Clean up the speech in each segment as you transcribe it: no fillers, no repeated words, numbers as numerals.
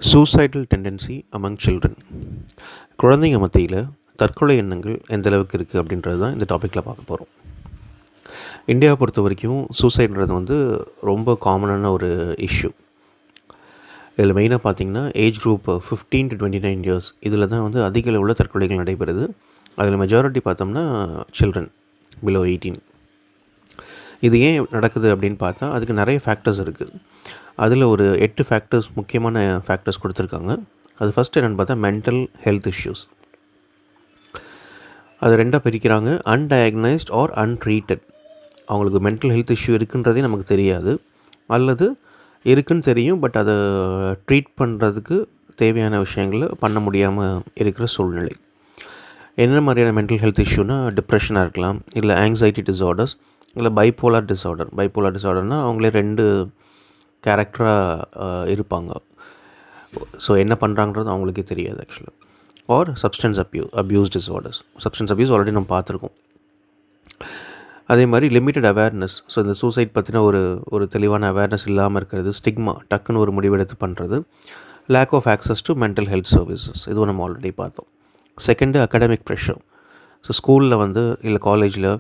Suicidal tendency among children. குழந்தைங்க மத்தியில் தற்கொலை எண்ணங்கள் எந்த அளவுக்கு இருக்குது அப்படின்றது தான் இந்த டாப்பிக்கில் பார்க்க போகிறோம். இந்தியாவை பொறுத்த வரைக்கும் சூசைட்ன்றது ரொம்ப காமனான ஒரு இஷ்யூ. இதில் மெயினாக பார்த்திங்கன்னா ஏஜ் குரூப் 15 to 29 இயர்ஸ் இதில் தான் அதிக அளவில் தற்கொலைகள் நடைபெறுது. அதில் மெஜாரிட்டி பார்த்தோம்னா சில்ட்ரன் பிலோ 18. இது ஏன் நடக்குது அப்படின்னு பார்த்தா அதுக்கு நிறைய ஃபேக்டர்ஸ் இருக்குது. அதில் ஒரு 8 ஃபேக்டர்ஸ், முக்கியமான ஃபேக்டர்ஸ் கொடுத்துருக்காங்க. அது ஃபஸ்ட் என்னென்னு பார்த்தா மென்டல் ஹெல்த் இஷ்யூஸ். அது ரெண்டாக பிரிக்கிறாங்க, அன்டயக்னைஸ்ட் ஆர் அன்ட்ரீட்டட். அவங்களுக்கு மென்டல் ஹெல்த் இஷ்யூ இருக்குன்றதே நமக்கு தெரியாது, அல்லது இருக்குன்னு தெரியும் பட் அதை ட்ரீட் பண்ணுறதுக்கு தேவையான விஷயங்களை பண்ண முடியாமல் இருக்கிற சூழ்நிலை. என்ன மாதிரியான மென்டல் ஹெல்த் இஷ்யூனா டிப்ரெஷனாக இருக்கலாம், இல்லை ஆங்ஸைட்டி டிஸார்டர்ஸ், இல்லை பைப்போலார் டிஸார்டர்னால் அவங்களே 2 கேரக்டராக இருப்பாங்க. ஸோ என்ன பண்ணுறாங்கிறது அவங்களுக்கே தெரியாது ஆக்சுவலாக. R substance abuse disorders. Substance abuse already நம்ம பார்த்துருக்கோம். அதே மாதிரி லிமிட்டட் அவேர்னஸ். ஸோ இந்த சூசைட் பற்றின ஒரு தெளிவான அவேர்னஸ் இல்லாமல் இருக்கிறது, ஸ்டிக்மா, டக்குன்னு ஒரு முடிவெடுத்து பண்ணுறது, lack of access to mental health services, இதுவும் நம்ம ஆல்ரெடி பார்த்தோம். Second academic pressure. ஸோ ஸ்கூலில் இல்லை காலேஜில்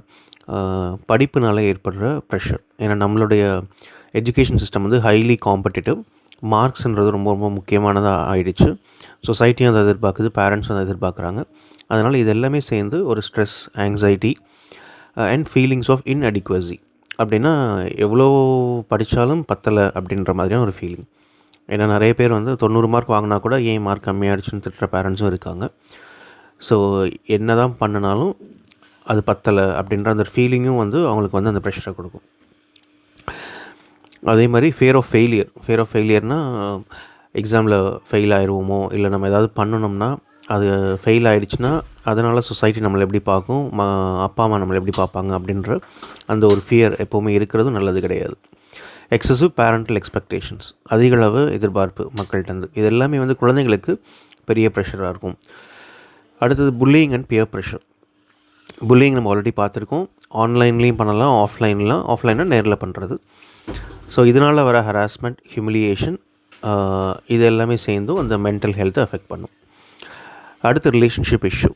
படிப்புனால ஏற்படுற ப்ரெஷர். ஏன்னா நம்மளுடைய எஜுகேஷன் சிஸ்டம் ஹைலி காம்படிட்டிவ். மார்க்ஸ்ன்றது ரொம்ப ரொம்ப முக்கியமானதாக ஆகிடுச்சு. சொசைட்டியும் அதை எதிர்பார்க்குது, பேரண்ட்ஸும் அதை எதிர்பார்க்குறாங்க. அதனால் இது எல்லாமே சேர்ந்து ஒரு stress, anxiety and feelings of inadequacy. அப்படின்னா எவ்வளோ படித்தாலும் பத்தலை அப்படின்ற மாதிரியான ஒரு ஃபீலிங். ஏன்னா நிறைய பேர் 90 மார்க் வாங்கினா கூட ஏன் மார்க் கம்மியாகிடுச்சுன்னு திட்டுற பேரண்ட்ஸும் இருக்காங்க. ஸோ என்ன தான் பண்ணினாலும் அது பத்தலை அப்படின்ற அந்த ஃபீலிங்கும் அவங்களுக்கு அந்த ப்ரெஷரை கொடுக்கும். அதே மாதிரி ஃபியர் ஆஃப் ஃபெயிலியர்னால் எக்ஸாமில் ஃபெயில் ஆயிடுவோமோ, இல்லை நம்ம ஏதாவது பண்ணணும்னா அது ஃபெயில் ஆகிடுச்சுன்னா அதனால் சொசைட்டி நம்மளை எப்படி பார்க்கும், அப்பா அம்மா நம்மளை எப்படி பார்ப்பாங்க அப்படின்ற அந்த ஒரு ஃபியர் எப்போவுமே இருக்கிறதும் நல்லது கிடையாது. எக்ஸசிவ் பேரண்டல் எக்ஸ்பெக்டேஷன்ஸ், அதிகளவு எதிர்பார்ப்பு மக்கள்கிட்ட. இது எல்லாமே குழந்தைங்களுக்கு பெரிய ப்ரெஷராக இருக்கும். அடுத்தது bullying and peer pressure. Bullying நம்ம ஆல்ரெடி பார்த்துருக்கோம். ஆன்லைன்லேயும் பண்ணலாம், ஆஃப்லைன்னா நேரில் பண்ணுறது. ஸோ இதனால் வர ஹராஸ்மெண்ட், ஹியூமிலியேஷன், இது எல்லாமே சேர்ந்தும் அந்த மென்டல் ஹெல்த்தை அஃபெக்ட் பண்ணும். அடுத்து ரிலேஷன்ஷிப் இஷ்யூ.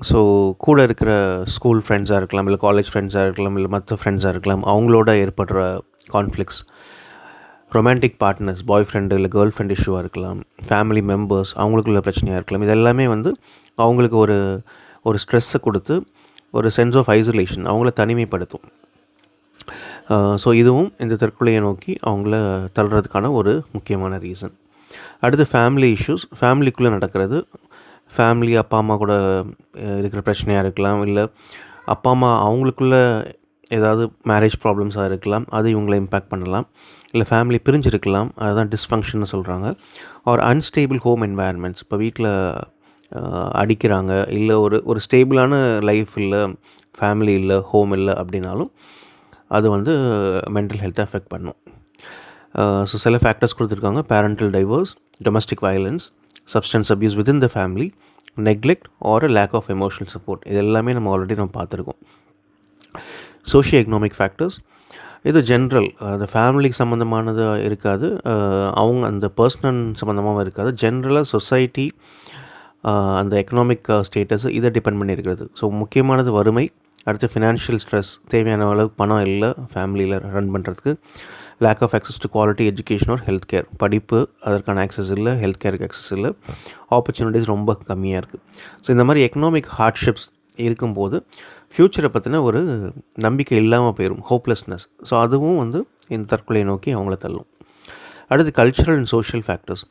ஸோ கூட இருக்கிற ஸ்கூல் ஃப்ரெண்ட்ஸாக இருக்கலாம், இல்லை காலேஜ் ஃப்ரெண்ட்ஸாக இருக்கலாம், இல்லை மற்ற ஃப்ரெண்ட்ஸாக இருக்கலாம், அவங்களோட ஏற்படுற conflicts, romantic partners, boy friend இல்லை கேர்ள் ஃப்ரெண்ட் இஷ்யூவாக இருக்கலாம், ஃபேமிலி மெம்பர்ஸ் அவங்களுக்குள்ள பிரச்சனையாக இருக்கலாம். இது எல்லாமே அவங்களுக்கு ஒரு ஸ்ட்ரெஸ்ஸை கொடுத்து ஒரு சென்ஸ் ஆஃப் ஐசோலேஷன், அவங்கள தனிமைப்படுத்தும். ஸோ இதுவும் இந்த தற்கொலையை நோக்கி அவங்கள தள்ளுறதுக்கான ஒரு முக்கியமான ரீசன். அடுத்து ஃபேமிலி இஷ்யூஸ். ஃபேமிலிக்குள்ளே நடக்கிறது, ஃபேமிலி அப்பா அம்மா கூட இருக்கிற பிரச்சனையாக இருக்கலாம், இல்லை அப்பா அம்மா அவங்களுக்குள்ளே ஏதாவது மேரேஜ் ப்ராப்ளம்ஸாக இருக்கலாம், அது இவங்களை இம்பேக்ட் பண்ணலாம். இல்லை ஃபேமிலி பிரிஞ்சிருக்கலாம், அதுதான் டிஸ்ஃபங்க்ஷன்னு சொல்கிறாங்க. Are unstable home environments. இப்போ வீட்டில் அடிக்கிறாங்க, இல்லை ஒரு ஸ்டேபிளான லைஃப் இல்லை, ஃபேமிலி இல்லை, ஹோம் இல்லை அப்படின்னாலும் அது மென்டல் ஹெல்த்தை அஃபெக்ட் பண்ணும். ஸோ சில ஃபேக்டர்ஸ் கொடுத்துருக்காங்க. Parental divorce, domestic violence, substance abuse within the family, neglect or lack of emotional support. இது எல்லாமே நம்ம ஆல்ரெடி பார்த்துருக்கோம். Socio economic factors. இது ஜென்ரல், அந்த ஃபேமிலிக்கு சம்மந்தமானது இருக்காது, அவங்க அந்த பர்சனல் சம்மந்தமாகவும் இருக்காது. ஜென்ரலாக சொசைட்டி, அந்த எக்கனாமிக் ஸ்டேட்டஸ் இதை டிபெண்ட் பண்ணி இருக்கிறது. ஸோ முக்கியமானது வறுமை. அடுத்து ஃபினான்ஷியல் ஸ்ட்ரெஸ், தேவையான அளவுக்கு பணம் இல்லை ஃபேமிலியில் ரன் பண்ணுறதுக்கு. Lack of access to quality education or health care. படிப்பு அதற்கான ஆக்சஸ் இல்லை, ஹெல்த் கேருக்கு ஆக்சஸ் இல்லை, ஆப்பர்ச்சுனிட்டிஸ் ரொம்ப கம்மியாக இருக்குது. ஸோ இந்த மாதிரி எக்கனாமிக் ஹார்ட்ஷிப்ஸ் இருக்கும்போது ஃப்யூச்சரை பற்றின ஒரு நம்பிக்கை இல்லாமல் போயிடும், ஹோப்லெஸ்னஸ். ஸோ அதுவும் இந்த தற்கொலையை நோக்கி அவங்கள தள்ளும். அடுத்து cultural and social factors.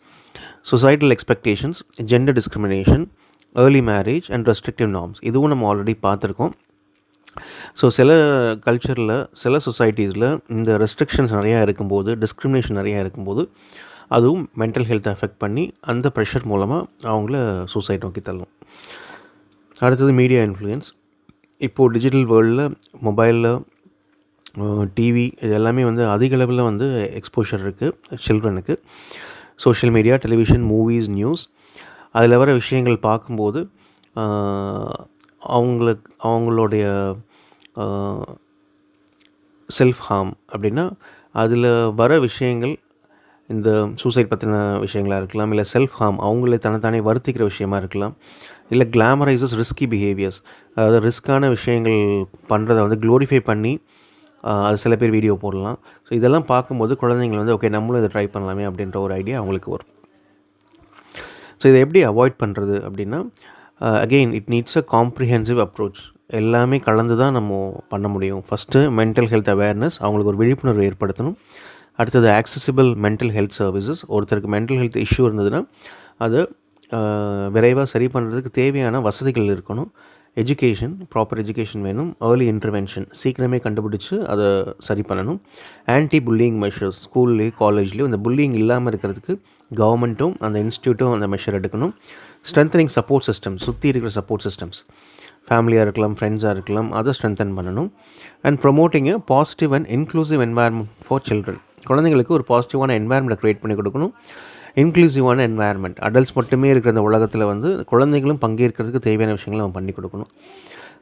Societal expectations, gender discrimination, early marriage and restrictive norms. இதுவும் நம்ம ஆல்ரெடி பார்த்துருக்கோம். ஸோ சில கல்ச்சரில், சில சொசைட்டிஸில் இந்த ரெஸ்ட்ரிக்ஷன்ஸ் நிறையா இருக்கும்போது, டிஸ்கிரிமினேஷன் நிறையா இருக்கும்போது அதுவும் மென்டல் ஹெல்த்தை அஃபெக்ட் பண்ணி அந்த ப்ரெஷர் மூலமாக அவங்கள சூசைட் நோக்கி தள்ளும். அடுத்தது மீடியா இன்ஃப்ளூயன்ஸ். இப்போது டிஜிட்டல் வேர்ல்டில், மொபைலில், டிவி, இது எல்லாமே அதிக அளவில் எக்ஸ்போஷர் இருக்குது சில்ட்ரனுக்கு. Social media, television, movies, news, அதில் வர விஷயங்கள் பார்க்கும்போது அவங்களுடைய செல்ஃப் ஹார்ம் அப்படின்னா அதில் வர விஷயங்கள் இந்த சூசைட் பற்றின விஷயங்களாக இருக்கலாம், இல்லை செல்ஃப் ஹார்ம் அவங்களே தன்னைத்தானே வருத்திக்கிற விஷயமா இருக்கலாம், இல்லை கிளாமரைசஸ் ரிஸ்கி பிஹேவியர்ஸ், அதாவது ரிஸ்க்கான விஷயங்கள் பண்ணுறதை வந்து க்ளோரிஃபை பண்ணி அது சில பேர் வீடியோ போடலாம். ஸோ இதெல்லாம் பார்க்கும்போது குழந்தைங்கள் வந்து ஓகே நம்மளும் இதை ட்ரை பண்ணலாமே அப்படின்ற ஒரு ஐடியா அவங்களுக்கு வரும். ஸோ இதை எப்படி அவாய்ட் பண்ணுறது அப்படின்னா, again it needs a comprehensive approach. எல்லாமே கலந்து தான் நம்ம பண்ண முடியும். ஃபஸ்ட்டு மென்டல் ஹெல்த் அவேர்னஸ், அவங்களுக்கு ஒரு விழிப்புணர்வு ஏற்படுத்தணும். அடுத்தது ஆக்சசிபிள் மென்டல் ஹெல்த் சர்வீசஸ். ஒருத்தருக்கு மென்டல் ஹெல்த் இஷ்யூ இருந்ததுன்னா அது விரைவாக சரி பண்ணுறதுக்கு தேவையான வசதிகள் இருக்கணும். எஜுகேஷன், ப்ராப்பர் எஜுகேஷன் வேணும். ஏர்லி இன்டர்வென்ஷன், சீக்கிரமே கண்டுபிடிச்சி அதை சரி பண்ணணும். ஆன்டி புல்லிங் மெஷர்ஸ், ஸ்கூல்லேயும் காலேஜ்லேயும் இந்த புல்லிங் இல்லாமல் இருக்கிறதுக்கு கவர்மெண்ட்டும் அந்த இன்ஸ்டியூட்டும் அந்த மெஷர் எடுக்கணும். ஸ்ட்ரென்தனிங் சப்போர்ட் சிஸ்டம்ஸ், சுற்றி இருக்கிற சப்போர்ட் சிஸ்டம்ஸ், ஃபேமிலியாக இருக்கலாம், ஃப்ரெண்ட்ஸாக இருக்கலாம், அதை ஸ்ட்ரென்தன் பண்ணணும். And promoting a positive and inclusive environment for children. குழந்தைங்களுக்கு ஒரு பாசிட்டிவான என்வாயர்மெண்ட்டை க்ரியேட் பண்ணி கொடுக்கணும். இன்க்ளூசிவான என்வாயர்மெண்ட், அடல்ட்ஸ் மட்டுமே இருக்கிற அந்த உலகத்தில் வந்து குழந்தைகளும் பங்கேற்கிறதுக்கு தேவையான விஷயங்களை நம்ம பண்ணி கொடுக்கணும்.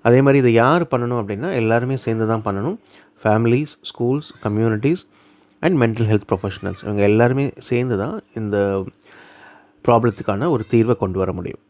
அதே மாதிரி இதை யார் பண்ணணும் அப்படின்னா எல்லாருமே சேர்ந்து தான் பண்ணணும். Families, schools, communities and mental health professionals, இவங்க எல்லாருமே சேர்ந்து தான் இந்த ப்ராப்ளத்துக்கான ஒரு தீர்வை கொண்டு வர முடியும்.